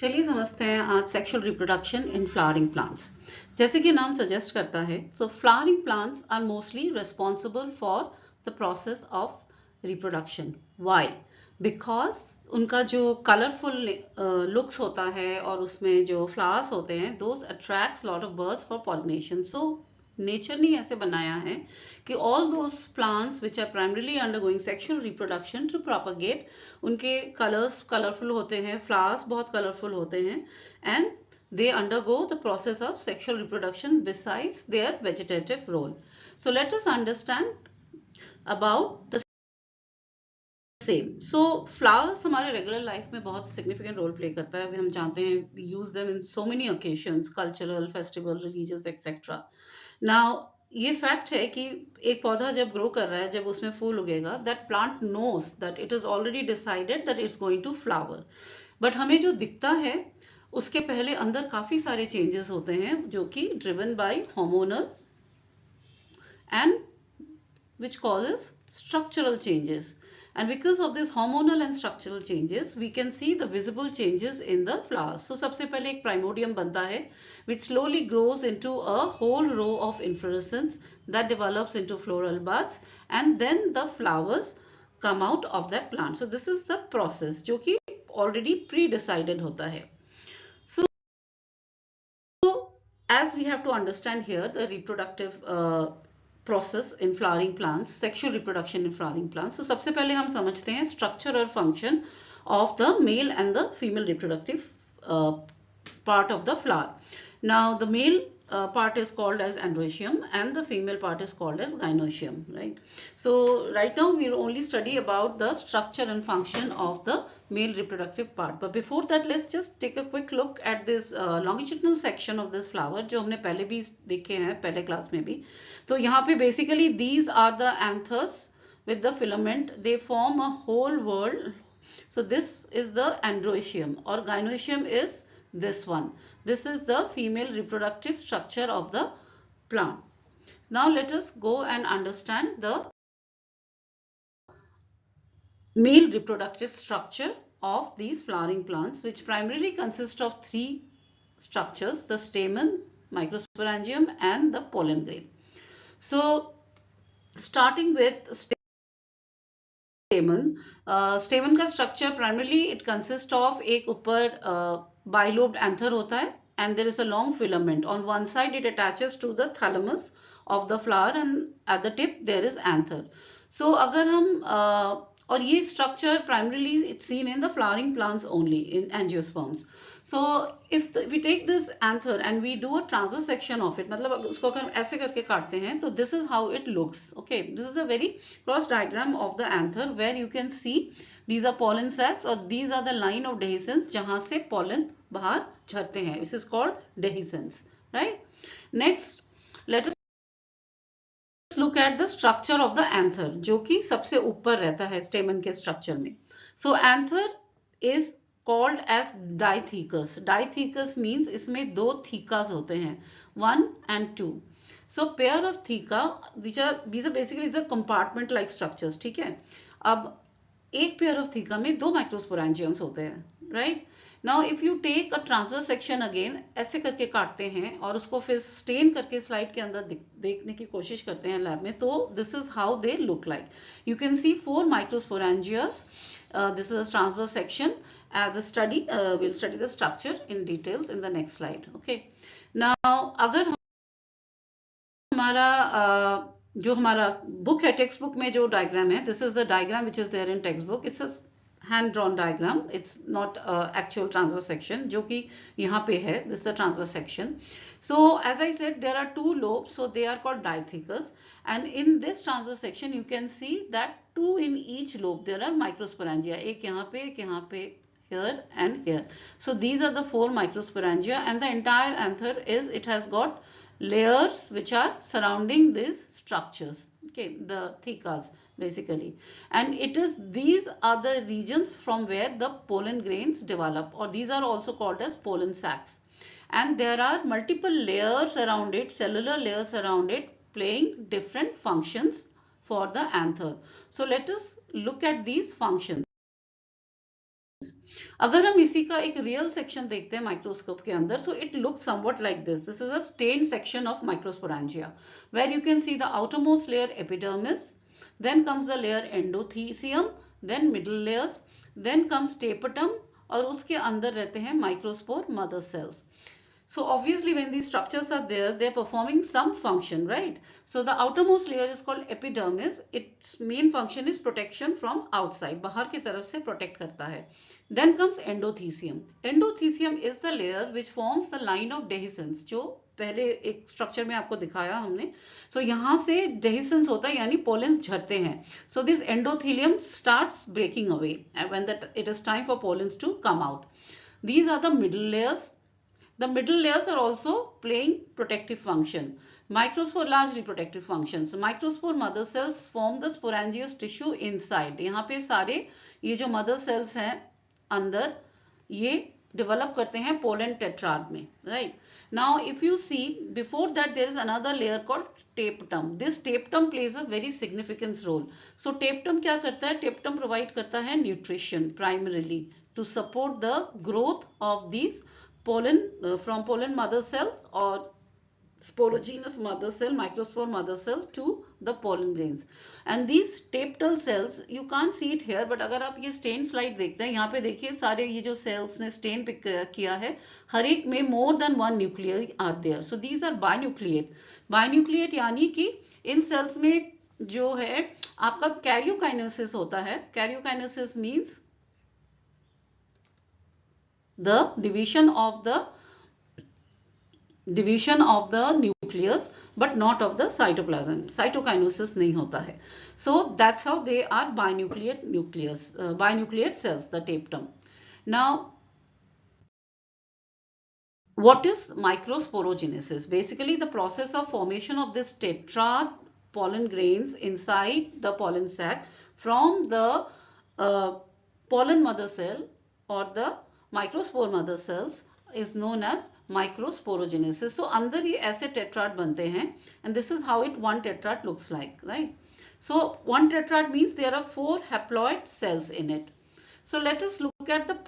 चलिए समझते हैं आज sexual reproduction in flowering plants. जैसे कि नाम सजेस्ट करता है, so flowering plants are mostly responsible for the process of reproduction. Why? Because उनका जो कलरफुल लुक्स होता है और उसमें जो फ्लावर्स होते हैं, those attracts lot of birds for pollination. So nature ने ऐसे बनाया है कि all those plants which are primarily undergoing sexual reproduction to propagate, उनके कलर्स कलरफुल होते हैं, फ्लावर्स बहुत कलरफुल होते हैं, and they undergo the process of sexual reproduction besides their vegetative role. So let us understand about the same. So flowers हमारे regular life में बहुत significant role play करता है, हम जानते हैं, we use them in so many occasions, cultural, festival, religious, etc. Now ये fact है कि एक पौधा जब ग्रो कर रहा है, जब उसमें फूल उगेगा, that plant knows that it is already decided that it's going to flower. But हमें जो दिखता है उसके पहले अंदर काफी सारे चेंजेस होते हैं जो कि driven by hormonal and which causes structural changes. And because of this hormonal and structural changes, we can see the visible changes in the flowers. So सबसे पहले एक primordium बनता है which slowly grows into a whole row of inflorescence that develops into floral buds, and then the flowers come out of that plant. So this is the process जो कि already pre-decided होता है. So as we have to understand here the reproductive process in flowering plants, sexual reproduction in flowering plants. So सबसे पहले हम समझते हैं structure और function of the male and the female reproductive part of the flower. Now the male part is called as androecium and the female part is called as gynoecium, right? So right now we will only study about the structure and function of the male reproductive part. But before that, let's just take a quick look at this longitudinal section of this flower जो हमने पहले भी देखे हैं पहले class में भी. तो यहाँ पे basically these are the anthers with the filament. They form a whole world. So this is the androecium, or gynoecium is this one. This is the female reproductive structure of the plant. Now let us go and understand the male reproductive structure of these flowering plants, which primarily consist of three structures: the stamen, microsporangium and the pollen grain. So starting with stamen, stamen का structure primarily it consists of एक ऊपर bilobed anther होता है, and there is a long filament. On one side it attaches to the thalamus of the flower and at the tip there is anther. So अगर हम और ये structure primarily it's seen in the flowering plants only, in angiosperms. So if we take this anther and we do a transverse section of it, मतलब उसको अगर ऐसे करके काटते हैं तो this is how it looks. Okay, this is a very cross diagram of the anther where you can see these are pollen sacs or these are the line of dehiscence जहाँ से pollen बाहर झरते हैं. This is called dehiscence, right? Next, let us look at the structure of the anther जो कि सबसे ऊपर रहता है stamen के structure में. So anther is called as diathecous. Diathecous means इसमें दो thecas होते हैं, 1 and 2. So pair of theca, these are basically the compartment like structures. ठीक है, अब एक pair of theca में दो microsporangiums होते हैं, right? Now if you take a transverse section again, ऐसे करके काटते हैं और उसको फिर स्टेन करके स्लाइड के अंदर देखने की कोशिश करते हैं लैब में, तो this is how they look like. You can see 4 microsporangias. This is a transverse section. As a study, we'll study the structure in details in the next slide. Okay. Now अगर हमारा जो हमारा book है, text book में जो diagram है, this is the diagram which is there in textbook. It's a hand drawn diagram. It's not actual transverse section जो कि यहाँ पे है. This is the transverse section. So as I said, there are two lobes, so they are called diathecous, and in this transverse section you can see that 2 in each lobe there are microsporangia. एक यहाँ पे, एक यहाँ पे, here and here. So these are the 4 microsporangia, and the entire anther is, it has got layers which are surrounding these structures. Okay, the thecas basically, and it is, these are the regions from where the pollen grains develop, or these are also called as pollen sacs, and there are multiple layers around it, cellular layers around it, playing different functions for the anther. So let us look at these functions. अगर हम इसी का एक real section देखते हैं microscope के अंदर, so it looks somewhat like this. This is a stained section of microsporangia where you can see the outermost layer epidermis, then comes the layer endothecium, then middle layers, then comes tapetum, और उसके अंदर रहते हैं microspore mother cells. So obviously when these structures are there, they are performing some function, right? So the outermost layer is called epidermis. Its main function is protection from outside. बाहर की तरफ से protect करता है. Then comes endothecium. Endothecium is the layer which forms the line of dehiscence, जो पहले एक structure में आपको दिखाया हमने. So यहाँ से dehiscence होता है, यानी pollens झड़ते हैं. So this endothelium starts breaking away when it is time for pollens to come out. These are the middle layers. The middle layers are also playing protective function. Microspore largely protective function. So microspore mother cells form the sporangious tissue inside. यहाँ पे सारे ये जो mother cells हैं अंदर, ये develop करते हैं pollen tetrad में, right? Now if you see, before that there is another layer called tapetum. This tapetum plays a very significant role. So tapetum क्या करता है? Tapetum provide करता है nutrition primarily to support the growth of these pollen from pollen mother cell or sporogenous mother cell, microspore mother cell to the pollen grains. And these tapetal cells, you can't see it here, but अगर आप ये stain slide देखते हैं, यहाँ पे देखिए सारे ये जो cells ने stain पिक किया है, हर एक में more than one nuclei are there. So these are binucleate. Binucleate यानी कि इन cells में जो है आपका karyokinesis होता है. Karyokinesis means the division of the nucleus but not of the cytoplasm. Cytokinosis नहीं होता है. So that's how they are binucleate nucleus, binucleate cells, the tapetum. Now what is microsporogenesis? Basically the process of formation of this tetrad pollen grains inside the pollen sac from the pollen mother cell or the microspore mother cells is known as microsporogenesis. So अंदर ये ऐसे tetrad बनते हैं and this is how one tetrad looks like, right? So one tetrad means there are 4 haploid cells in it. So let us look at the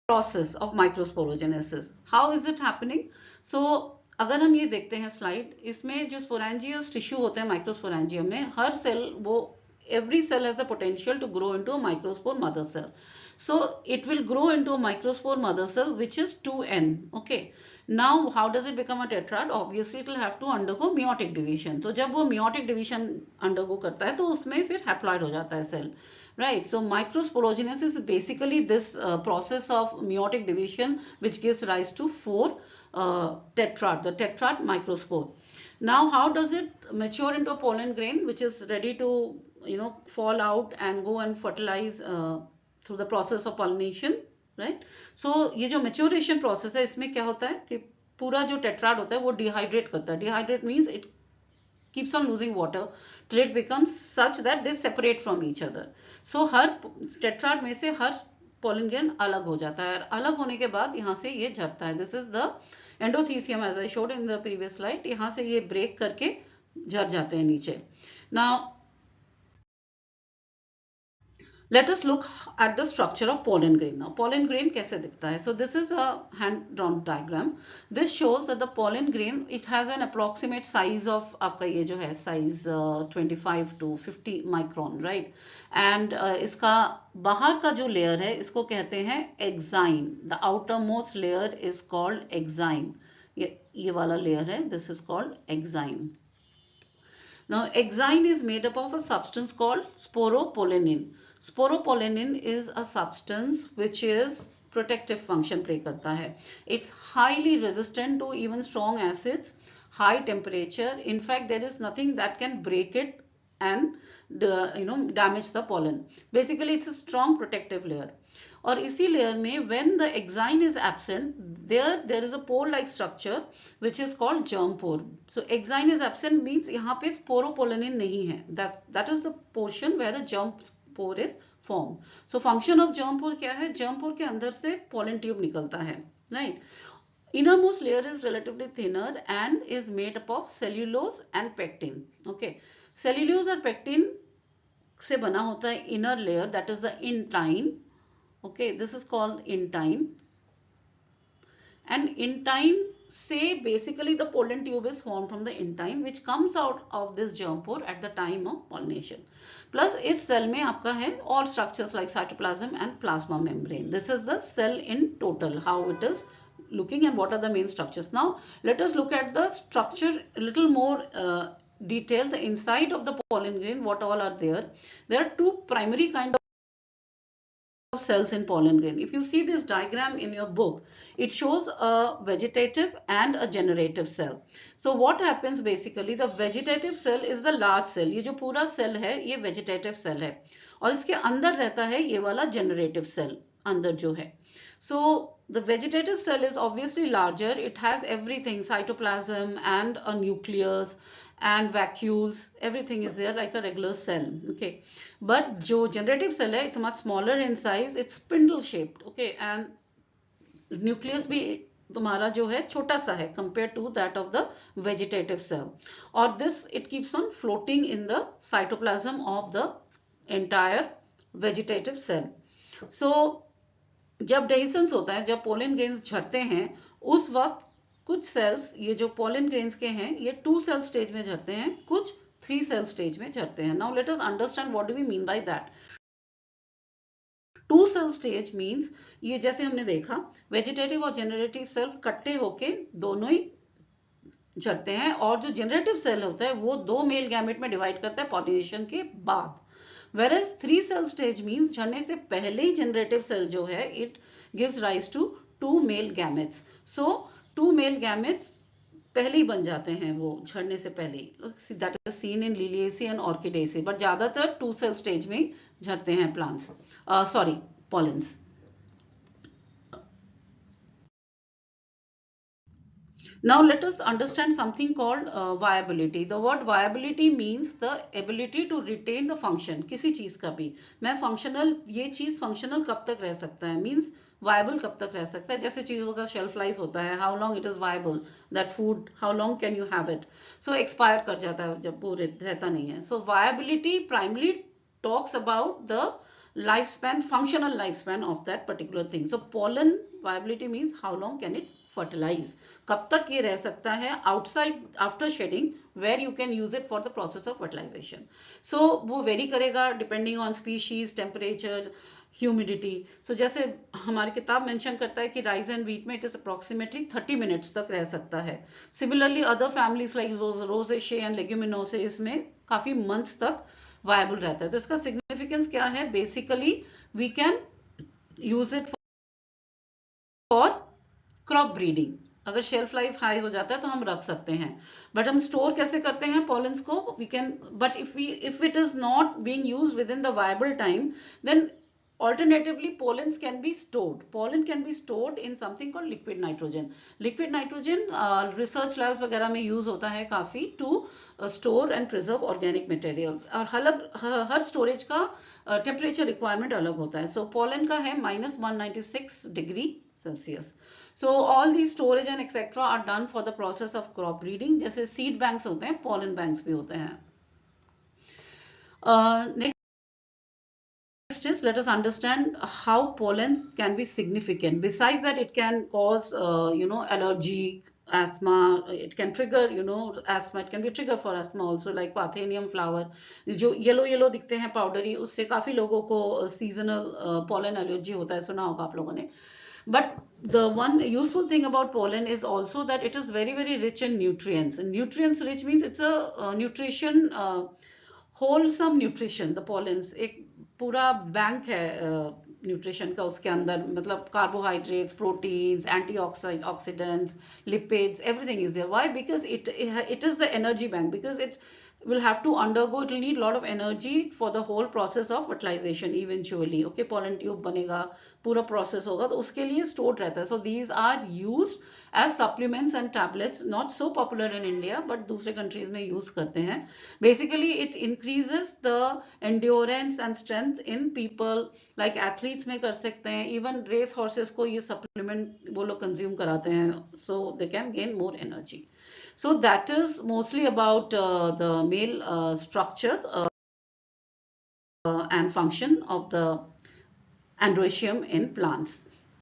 process of microsporogenesis. How is it happening? So अगर हम ये देखते हैं slide, इसमें जो स्पोरेंजियस tissue होते हैं microsporangium में, हर cell every cell has the potential to grow into a microspore mother cell. So it will grow into a microspore mother cell which is 2n. Okay. Now how does it become a tetrad? Obviously it will have to undergo meiotic division. So जब वो meiotic division undergo करता है तो उसमें फिर haploid हो जाता है cell. Right. So microsporogenesis is basically this process of meiotic division which gives rise to 4 tetrad, the tetrad microspore. Now how does it mature into a pollen grain which is ready to fall out and go and fertilize through the process of pollination, right? So ये जो maturation process है, इसमें क्या होता है कि पूरा जो tetrad होता है वो dehydrate करता है. Dehydrate means it keeps on losing water till it becomes such that they separate from each other. So her tetrad में से हर pollen grain अलग हो जाता है. अलग होने के बाद यहाँ से ये झड़ता है. This is the endothecium as I showed in the previous slide. यहाँ से ये break करके झड़ जाते हैं नीचे. Now let us look at the structure of pollen grain. Now pollen grain कैसे दिखता है? So this is a hand drawn diagram. This shows that the pollen grain, it has an approximate size of आपका ये जो है size 25 to 50 micron, right? And इसका बाहर का जो layer है इसको कहते हैं exine. The outermost layer is called exine. ये वाला layer है, this is called exine. Now exine is made up of a substance called sporopollenin. Sporopollenin is a substance which is protective function play करता है. It's highly resistant to even strong acids, high temperature. In fact, there is nothing that can break it and damage the pollen. Basically, it's a strong protective layer. और इसी layer में when the exine is absent, there is a pore-like structure which is called germ pore. So exine is absent means यहाँ पे sporopollenin नहीं है. That is the portion where a germ pore is formed. So function of germ pore क्या है? Germ pore के अंदर से pollen tube निकलता है, right? Innermost layer is relatively thinner and is made up of cellulose and pectin. Okay, cellulose और pectin से बना होता है inner layer, that is the intine. Okay, this is called intine. And intine, say basically the pollen tube is formed from the intine which comes out of this germ pore at the time of pollination. Plus इस cell में आपका है all structures like cytoplasm and plasma membrane. This is the cell in total, how it is looking and what are the main structures. Now let us look at the structure a little more detail. The inside of the pollen grain, what all are there? There are two primary kind of cells in pollen grain. If you see this diagram in your book, it shows a vegetative and a generative cell. So what happens basically, the vegetative cell is the large cell. ये जो पूरा cell है ये vegetative cell है और इसके अंदर रहता है ये वाला generative cell अंदर जो है. So the vegetative cell is obviously larger. It has everything, cytoplasm and a nucleus and vacuoles, everything is there like a regular cell. Okay, but जो generative cell है, it's much smaller in size, it's spindle shaped. Okay, and nucleus भी तुम्हारा जो है छोटा सा है compared to that of the vegetative cell. Or this, it keeps on floating in the cytoplasm of the entire vegetative cell. So जब dehiscence होता है, जब पोलन ग्रेन्स झड़ते हैं, उस वक्त कुछ सेल्स, ये जो पोलन ग्रेन्स के हैं, ये 2 सेल स्टेज में झड़ते हैं, कुछ 3 सेल स्टेज में झड़ते हैं. Now let us understand what do we mean by that. 2 cell stage means ये जैसे हमने देखा वेजिटेटिव और जनरेटिव सेल इकट्ठे होके दोनों ही झड़ते हैं, और जो जनरेटिव सेल होता है वो 2 मेल गैमेट में डिवाइड करता है पॉलिनेशन के बाद. Whereas 3 cell stage means झड़ने से पहले ही generative cell जो है it gives rise to 2 male gametes. So 2 male gametes पहले ही बन जाते हैं वो झड़ने से पहले ही. That is seen in Liliaceae and Orchidaceae. But ज़्यादातर 2 cell stage में झड़ते हैं plants. Pollens. Now let us understand something called viability. The word viability means the ability to retain the function. किसी चीज का भी मैं functional, ये चीज functional कब तक रह सकता है, means viable कब तक रह सकता है. जैसे चीजों का shelf life होता है, how long it is viable, that food how long can you have it. So expire कर जाता है जब वो रहता नहीं है. So viability primarily talks about the lifespan, functional lifespan of that particular thing. So pollen viability means how long can it fertilize, कब तक ये रह सकता है outside after shedding where you can use it for the process of fertilization. So वो vary करेगा depending on species, temperature, humidity. So जैसे हमारी किताब मेंशन करता है कि राइस एंड व्हीट में इट इज अप्रोक्सीमेटली 30 मिनट्स तक रह सकता है. Similarly other families like Rosaceae and Leguminosae इसमें काफी मंथ्स तक वायबल रहता है. तो इसका सिग्निफिकेंस क्या है, basically we can use it for crop breeding. अगर शेल्फ लाइफ हाई हो जाता है तो हम रख सकते हैं, बट हम स्टोर कैसे करते हैं पॉलेंस को, we can, but if it is not being used within the viable time, then alternatively pollens can be stored. Pollen can be stored in something called liquid nitrogen. Liquid nitrogen research labs वगैरह में use होता है काफी to store and preserve organic materials. और हर storage का temperature requirement अलग होता है. So pollen का है -196 degree Celsius. So all these storage and etc are done for the process of crop breeding. जैसे seed banks होते हैं, pollen banks भी होते हैं. Next is, let us understand how pollen can be significant. Besides that, it can cause allergy, asthma. It can trigger asthma. It can be a trigger for asthma also, like Parthenium flower जो yellow दिखते हैं powdery, उससे काफी लोगों को seasonal pollen allergy होता है, सुना होगा आप लोगों ने. But the one useful thing about pollen is also that it is very very rich in nutrients. And nutrients rich means it's a nutrition, wholesome nutrition. The pollens एक पूरा bank है न्यूट्रिशन का उसके अंदर, मतलब carbohydrates, proteins, antioxidants, lipids, everything is there. Why? Because it is the energy bank, because it will have to undergo, it will need a lot of energy for the whole process of fertilization eventually. Okay, pollen tube बनेगा, पूरा process होगा, तो उसके लिए stored रहता है. So these are used as supplements and tablets, not so popular in India, but दूसरे countries में use करते हैं. Basically it increases the endurance and strength in people, like athletes में कर सकते हैं, even race horses को ये supplement वो लोग consume कराते हैं, so they can gain more energy. So that is mostly about the male structure and function of the androecium in plants.